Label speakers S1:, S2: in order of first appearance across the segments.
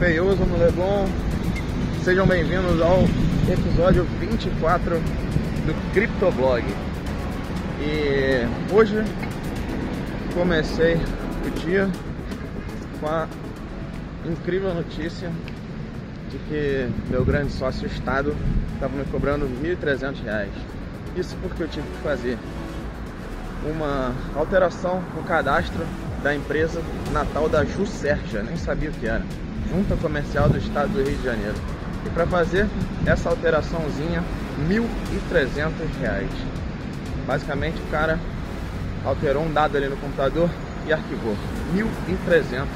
S1: feioso no Leblon. Sejam bem-vindos ao episódio 24 do Criptoblog. E hoje comecei o dia com a incrível notícia de que meu grande sócio Estado estava me cobrando R$1.300. Isso porque eu tive que fazer uma alteração no cadastro da empresa natal da Juscerja, nem sabia o que era, Junta Comercial do Estado do Rio de Janeiro. E para fazer essa alteraçãozinha, R$1.300. Basicamente o cara alterou um dado ali no computador e arquivou. R$1.300.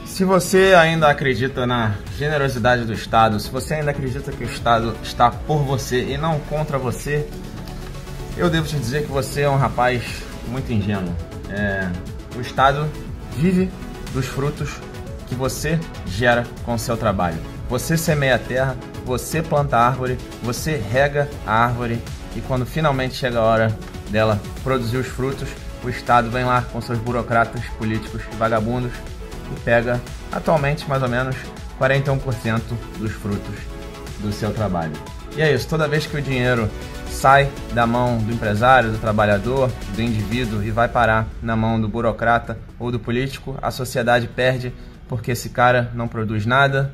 S1: Se você ainda acredita na generosidade do Estado, se você ainda acredita que o Estado está por você e não contra você, eu devo te dizer que você é um rapaz muito ingênuo. O Estado vive dos frutos que você gera com o seu trabalho. Você semeia a terra, você planta a árvore, você rega a árvore e quando finalmente chega a hora dela produzir os frutos, o Estado vem lá com seus burocratas, políticos e vagabundos e pega atualmente mais ou menos 41% dos frutos do seu trabalho. E é isso, toda vez que o dinheiro sai da mão do empresário, do trabalhador, do indivíduo e vai parar na mão do burocrata ou do político, a sociedade perde porque esse cara não produz nada,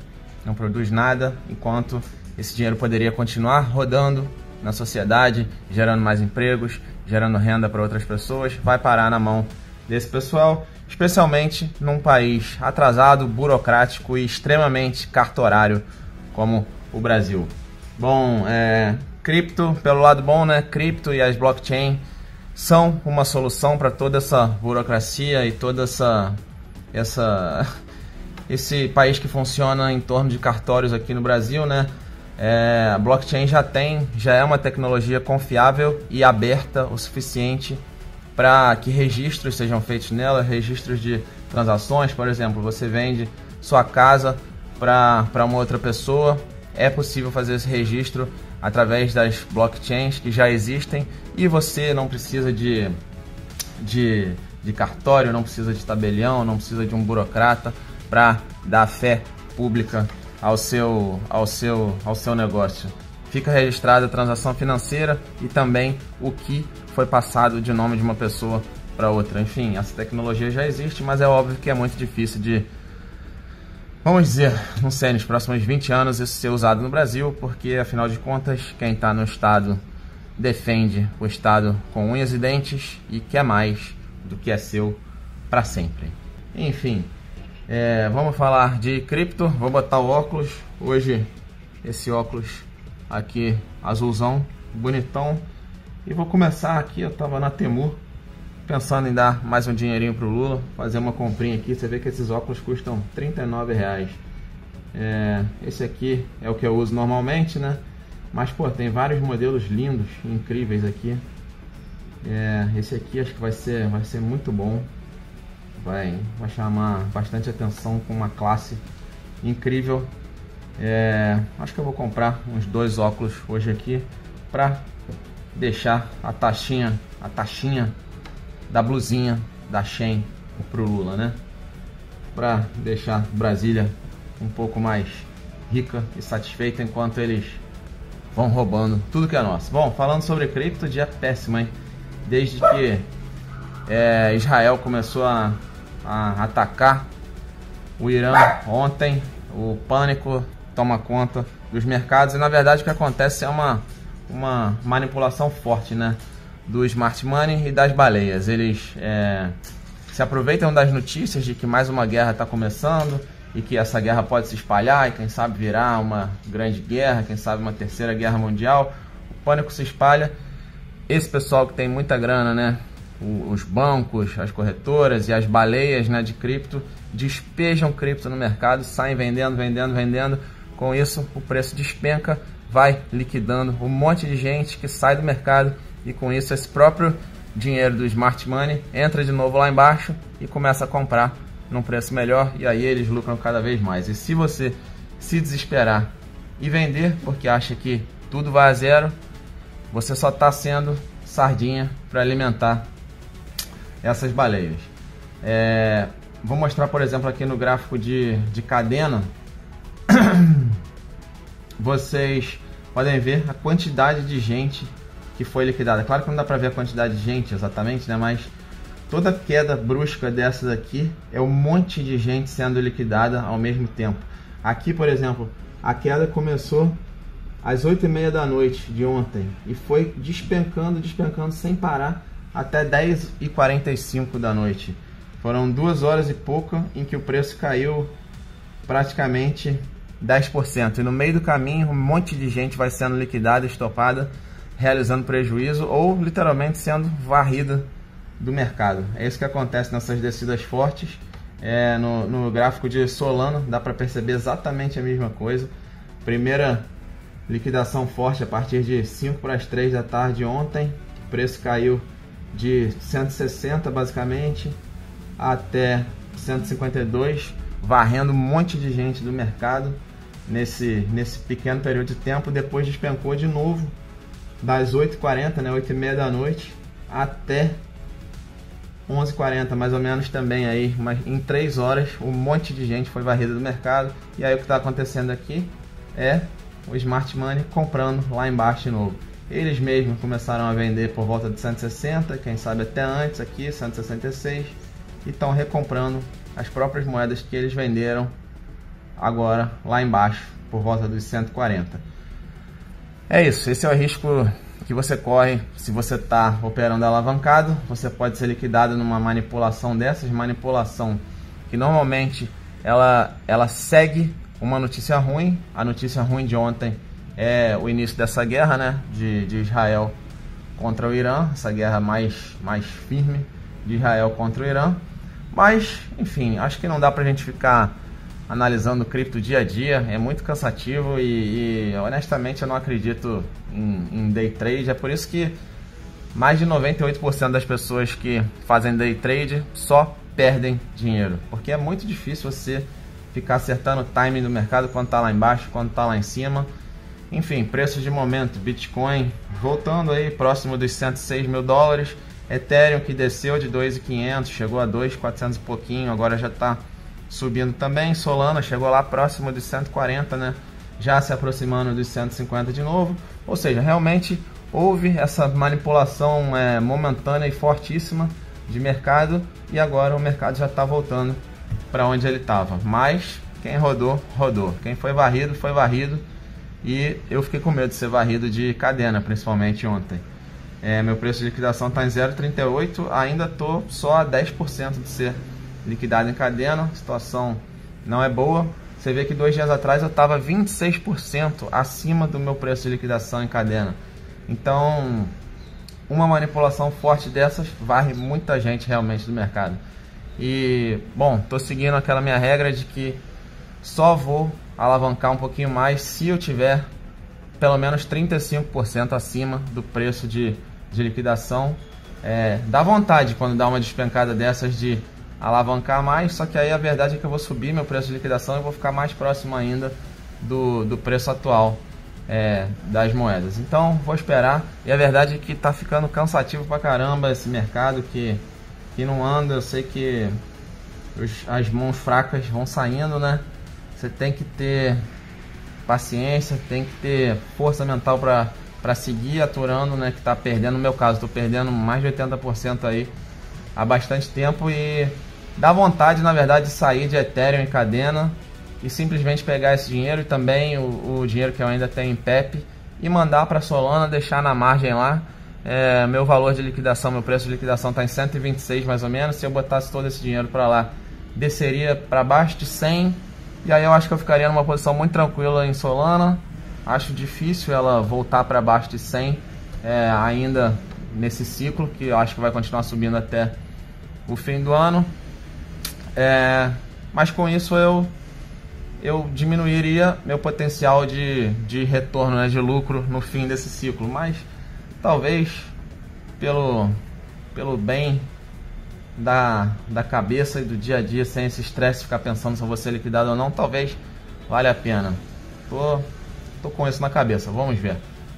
S1: enquanto esse dinheiro poderia continuar rodando na sociedade, gerando mais empregos, gerando renda para outras pessoas, vai parar na mão desse pessoal, especialmente num país atrasado, burocrático e extremamente cartorário como o Brasil. Bom, cripto, pelo lado bom, né? Cripto e as blockchain são uma solução para toda essa burocracia e toda esse país que funciona em torno de cartórios aqui no Brasil, né? A blockchain já é uma tecnologia confiável e aberta o suficiente para que registros sejam feitos nela, registros de transações. Por exemplo, você vende sua casa para uma outra pessoa, é possível fazer esse registro através das blockchains que já existem e você não precisa de cartório, não precisa de tabelião, não precisa de um burocrata para dar fé pública ao seu negócio. Fica registrada a transação financeira e também o que foi passado de nome de uma pessoa para outra. Enfim, essa tecnologia já existe, mas é óbvio que é muito difícil de, vamos dizer, não sei, nos próximos 20 anos isso ser usado no Brasil, porque afinal de contas, quem está no Estado defende o Estado com unhas e dentes e quer mais do que é seu para sempre. Enfim, vamos falar de cripto. Vou botar o óculos. Hoje, esse óculos aqui azulzão, bonitão. E vou começar aqui, eu tava na Temu, pensando em dar mais um dinheirinho pro Lula, fazer uma comprinha aqui. Você vê que esses óculos custam R$39. Esse aqui é o que eu uso normalmente, né? Mas, pô, tem vários modelos lindos, incríveis aqui. Esse aqui acho que vai ser muito bom. Vai chamar bastante atenção, com uma classe incrível. Acho que eu vou comprar uns 2 óculos hoje aqui para deixar a taxinha da blusinha da Shein pro Lula, né? Para deixar Brasília um pouco mais rica e satisfeita enquanto eles vão roubando tudo que é nosso. Bom, falando sobre cripto, dia péssimo, hein? Desde que Israel começou a atacar o Irã ontem, o pânico toma conta dos mercados e na verdade o que acontece é uma manipulação forte, né, do smart money e das baleias. Eles se aproveitam das notícias de que mais uma guerra está começando e que essa guerra pode se espalhar e quem sabe virar uma grande guerra, quem sabe uma terceira guerra mundial. O pânico se espalha. Esse pessoal que tem muita grana, né, os bancos, as corretoras e as baleias, né, de cripto, despejam cripto no mercado, saem vendendo. Com isso, o preço despenca, vai liquidando um monte de gente que sai do mercado e com isso esse próprio dinheiro do smart money entra de novo lá embaixo e começa a comprar num preço melhor e aí eles lucram cada vez mais. E se você se desesperar e vender porque acha que tudo vai a zero, você só está sendo sardinha para alimentar essas baleias. Vou mostrar, por exemplo, aqui no gráfico de cadena. Vocês podem ver a quantidade de gente que foi liquidada. Claro que não dá para ver a quantidade de gente exatamente, né? Mas toda queda brusca dessa daqui é um monte de gente sendo liquidada ao mesmo tempo. Aqui, por exemplo, a queda começou às 8h30 da noite de ontem e foi despencando sem parar até 10h45 da noite. Foram 2 horas e pouco em que o preço caiu praticamente 10%. E no meio do caminho, um monte de gente vai sendo liquidada, estopada, realizando prejuízo ou literalmente sendo varrida do mercado. É isso que acontece nessas descidas fortes. No gráfico de Solana dá para perceber exatamente a mesma coisa. Primeira liquidação forte a partir de 5 para as 3 da tarde ontem. O preço caiu de 160 basicamente até 152, varrendo um monte de gente do mercado nesse pequeno período de tempo. Depois despencou de novo das 8h40, né, 8h30 da noite até 11h40 mais ou menos também aí, mas em 3 horas um monte de gente foi varrida do mercado. E aí o que está acontecendo aqui é o Smart Money comprando lá embaixo de novo. Eles mesmos começaram a vender por volta de 160, quem sabe até antes aqui, 166, e estão recomprando as próprias moedas que eles venderam agora lá embaixo por volta dos 140. É isso, esse é o risco que você corre se você está operando alavancado. Você pode ser liquidado numa manipulação dessas, manipulação que normalmente ela segue uma notícia ruim. A notícia ruim de ontem é o início dessa guerra, né, de Israel contra o Irã, essa guerra mais firme de Israel contra o Irã. Mas, enfim, acho que não dá pra gente ficar analisando cripto dia a dia, é muito cansativo e honestamente eu não acredito em day trade. É por isso que mais de 98% das pessoas que fazem day trade só perdem dinheiro, porque é muito difícil você ficar acertando o timing do mercado quando tá lá embaixo, quando tá lá em cima. Enfim, preços de momento, Bitcoin voltando aí próximo dos 106 mil dólares, Ethereum que desceu de 2.500, chegou a 2.400 e pouquinho, agora já está subindo também. Solana chegou lá próximo dos 140, né? Já se aproximando dos 150 de novo. Ou seja, realmente houve essa manipulação momentânea e fortíssima de mercado, e agora o mercado já está voltando para onde ele estava. Mas quem rodou, rodou. Quem foi varrido, foi varrido. E eu fiquei com medo de ser varrido de cadena, principalmente ontem. Meu preço de liquidação está em 0,38, ainda estou só a 10% de ser liquidado em cadena. A situação não é boa. Você vê que 2 dias atrás eu estava 26% acima do meu preço de liquidação em cadena. Então, uma manipulação forte dessas varre muita gente realmente do mercado. E, bom, estou seguindo aquela minha regra de que só vou alavancar um pouquinho mais se eu tiver pelo menos 35% acima do preço de liquidação. Dá vontade quando dá uma despencada dessas de alavancar mais, só que aí a verdade é que eu vou subir meu preço de liquidação e vou ficar mais próximo ainda do preço atual das moedas. Então vou esperar, e a verdade é que tá ficando cansativo pra caramba esse mercado que não anda. Eu sei que as mãos fracas vão saindo, né? Você tem que ter paciência, tem que ter força mental para seguir aturando, né? Que tá perdendo, no meu caso, estou perdendo mais de 80% aí há bastante tempo, e dá vontade, na verdade, de sair de Ethereum em cadena e simplesmente pegar esse dinheiro e também o dinheiro que eu ainda tenho em PEP e mandar para Solana, deixar na margem lá. Meu valor de liquidação, meu preço de liquidação está em 126 mais ou menos. Se eu botasse todo esse dinheiro para lá, desceria para baixo de 100, e aí eu acho que eu ficaria numa posição muito tranquila em Solana. Acho difícil ela voltar para baixo de 100 ainda nesse ciclo, que eu acho que vai continuar subindo até o fim do ano. Mas com isso eu diminuiria meu potencial de retorno, né, de lucro no fim desse ciclo. Mas talvez pelo bem da cabeça e do dia a dia, sem esse estresse, ficar pensando se eu vou ser liquidado ou não, talvez vale a pena. Tô com isso na cabeça, vamos ver.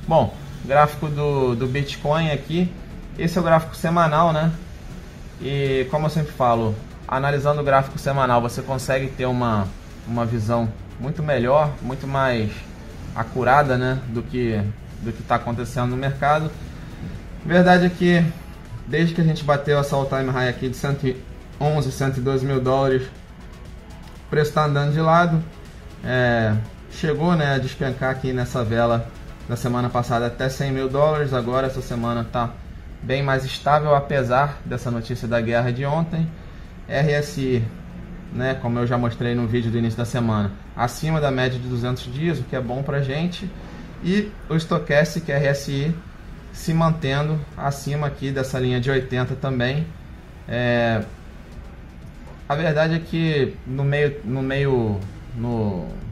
S1: Bom, gráfico do Bitcoin aqui. Esse é o gráfico semanal, né? E como eu sempre falo, analisando o gráfico semanal você consegue ter uma visão muito melhor, muito mais acurada, né, do que está acontecendo no mercado. Verdade é que desde que a gente bateu essa all-time high aqui de 111, 112 mil dólares, o preço está andando de lado. Chegou, né, a despencar aqui nessa vela da semana passada até 100 mil dólares. Agora essa semana está bem mais estável, apesar dessa notícia da guerra de ontem. RSI, né, como eu já mostrei no vídeo do início da semana, acima da média de 200 dias, o que é bom pra gente. E o Stochastic RSI se mantendo acima aqui dessa linha de 80 também. A verdade é que no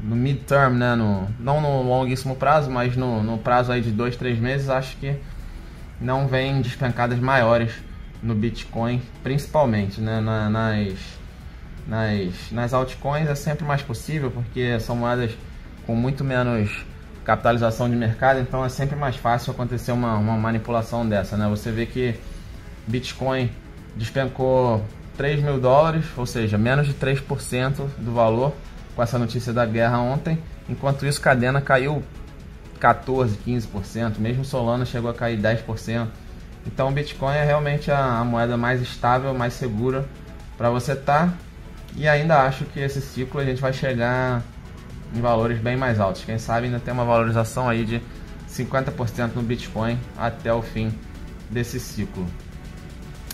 S1: mid-term, né, não no longuíssimo prazo, mas no prazo aí de 2, 3 meses, acho que não vem despencadas maiores no Bitcoin, principalmente, né, nas altcoins é sempre mais possível, porque são moedas com muito menos capitalização de mercado, então é sempre mais fácil acontecer uma manipulação dessa, né? Você vê que Bitcoin despencou 3 mil dólares, ou seja, menos de 3% do valor com essa notícia da guerra ontem, enquanto isso Cadena caiu 14, 15%, mesmo Solana chegou a cair 10%. Então o Bitcoin é realmente a moeda mais estável, mais segura para você estar, e ainda acho que esse ciclo a gente vai chegar em valores bem mais altos. Quem sabe ainda tem uma valorização aí de 50% no Bitcoin até o fim desse ciclo.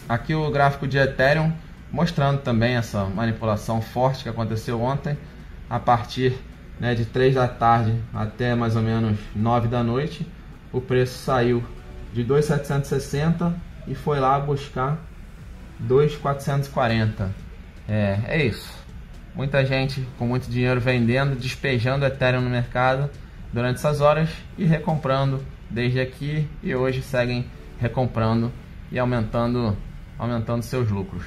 S1: Aqui o gráfico de Ethereum mostrando também essa manipulação forte que aconteceu ontem, a partir, né, de 3 da tarde até mais ou menos 9 da noite. O preço saiu de 2.760 e foi lá buscar 2.440. É isso. Muita gente com muito dinheiro vendendo, despejando Ethereum no mercado durante essas horas e recomprando desde aqui, e hoje seguem recomprando e aumentando seus lucros.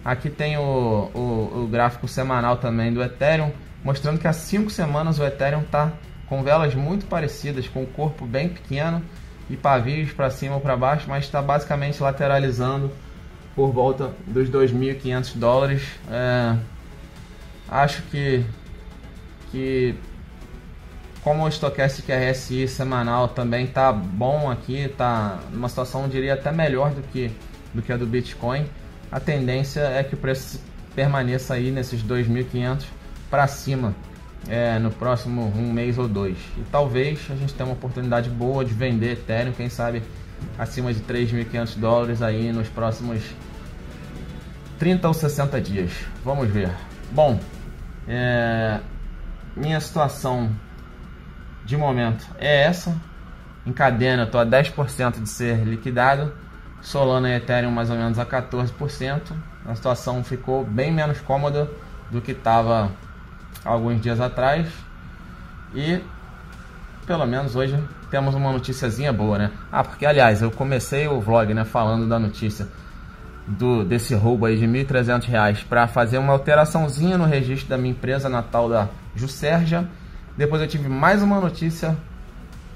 S1: Aqui tem o gráfico semanal também do Ethereum, mostrando que há 5 semanas o Ethereum está com velas muito parecidas, com o corpo bem pequeno e pavios para cima ou para baixo, mas está basicamente lateralizando por volta dos 2.500 dólares. Acho que como o Stochastic RSI semanal também está bom aqui, está numa situação, eu diria, até melhor do que a do Bitcoin, a tendência é que o preço permaneça aí nesses 2.500 para cima no próximo 1 mês ou 2. E talvez a gente tenha uma oportunidade boa de vender Ethereum, quem sabe acima de 3.500 dólares aí nos próximos 30 ou 60 dias. Vamos ver. Bom, minha situação de momento é essa. Em Cadena eu estou a 10% de ser liquidado, Solana e Ethereum mais ou menos a 14%. A situação ficou bem menos cômoda do que estava alguns dias atrás, e pelo menos hoje temos uma noticiazinha boa, né? Porque aliás, eu comecei o vlog, né, falando da notícia desse roubo aí de R$ 1.300 para fazer uma alteraçãozinha no registro da minha empresa natal da Juscerja. Depois eu tive mais uma notícia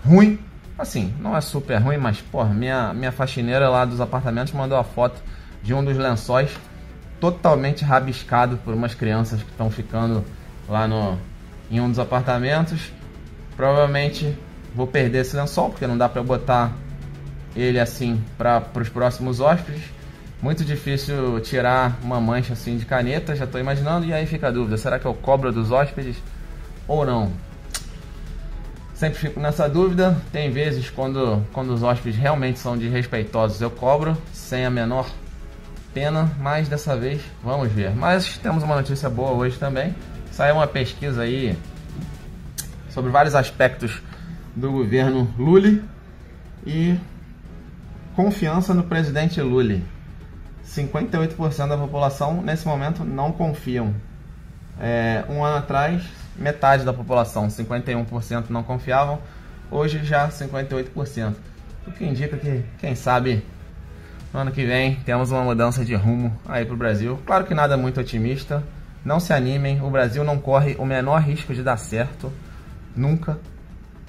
S1: ruim, assim, não é super ruim, mas porra, minha faxineira lá dos apartamentos mandou a foto de um dos lençóis totalmente rabiscado por umas crianças que estão ficando lá em um dos apartamentos. Provavelmente vou perder esse lençol, porque não dá para botar ele assim para os próximos hóspedes. Muito difícil tirar uma mancha assim de caneta, já estou imaginando. E aí fica a dúvida, será que eu cobro dos hóspedes ou não? Sempre fico nessa dúvida. Tem vezes quando os hóspedes realmente são desrespeitosos, eu cobro sem a menor pena, mas dessa vez vamos ver. Mas temos uma notícia boa hoje também. Saiu uma pesquisa aí sobre vários aspectos do governo Lula e confiança no presidente Lula. 58% da população nesse momento não confiam. Um ano atrás, metade da população, 51%, não confiavam. Hoje já 58%. O que indica que, quem sabe, no ano que vem temos uma mudança de rumo aí para o Brasil. Claro que nada muito otimista. Não se animem, o Brasil não corre o menor risco de dar certo. Nunca.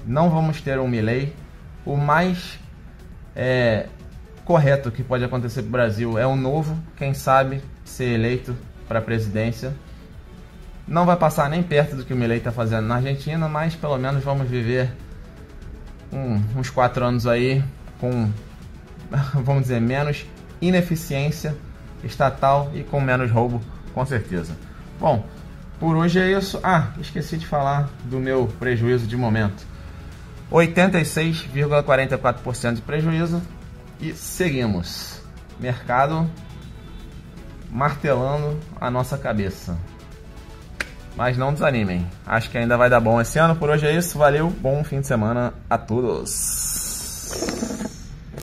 S1: Não vamos ter um Milei. O mais correto que pode acontecer para o Brasil é um novo, quem sabe, ser eleito para a presidência. Não vai passar nem perto do que o Milei está fazendo na Argentina, mas pelo menos vamos viver uns 4 anos aí com, vamos dizer, menos ineficiência estatal e com menos roubo, com certeza. Bom, por hoje é isso. Esqueci de falar do meu prejuízo de momento. 86,44% de prejuízo e seguimos. Mercado martelando a nossa cabeça. Mas não desanimem. Acho que ainda vai dar bom esse ano. Por hoje é isso. Valeu. Bom fim de semana a todos.